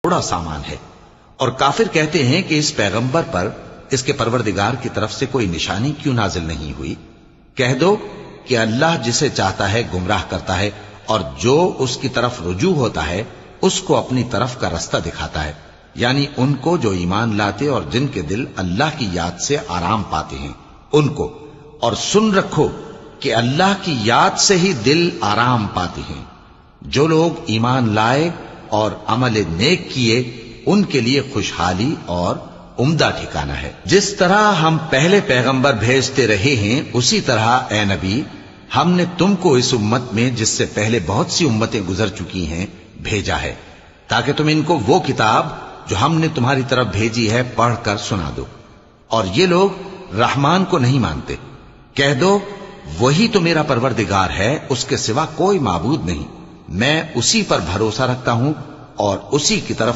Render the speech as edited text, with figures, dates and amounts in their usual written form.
تھوڑا سامان ہے۔ اور کافر کہتے ہیں کہ اس پیغمبر پر اس کے پروردگار کی طرف سے کوئی نشانی کیوں نازل نہیں ہوئی؟ کہہ دو کہ اللہ جسے چاہتا ہے گمراہ کرتا ہے، اور جو اس کی طرف رجوع ہوتا ہے اس کو اپنی طرف کا رستہ دکھاتا ہے، یعنی ان کو جو ایمان لاتے اور جن کے دل اللہ کی یاد سے آرام پاتے ہیں ان کو۔ اور سن رکھو کہ اللہ کی یاد سے ہی دل آرام پاتے ہیں۔ جو لوگ ایمان لائے اور عمل نیک کیے ان کے لیے خوشحالی اور عمدہ ٹھکانہ ہے۔ جس طرح ہم پہلے پیغمبر بھیجتے رہے ہیں اسی طرح اے نبی ہم نے تم کو اس امت میں جس سے پہلے بہت سی امتیں گزر چکی ہیں بھیجا ہے، تاکہ تم ان کو وہ کتاب جو ہم نے تمہاری طرف بھیجی ہے پڑھ کر سنا دو۔ اور یہ لوگ رحمان کو نہیں مانتے۔ کہہ دو وہی تو میرا پروردگار ہے، اس کے سوا کوئی معبود نہیں، میں اسی پر بھروسہ رکھتا ہوں اور اسی کی طرف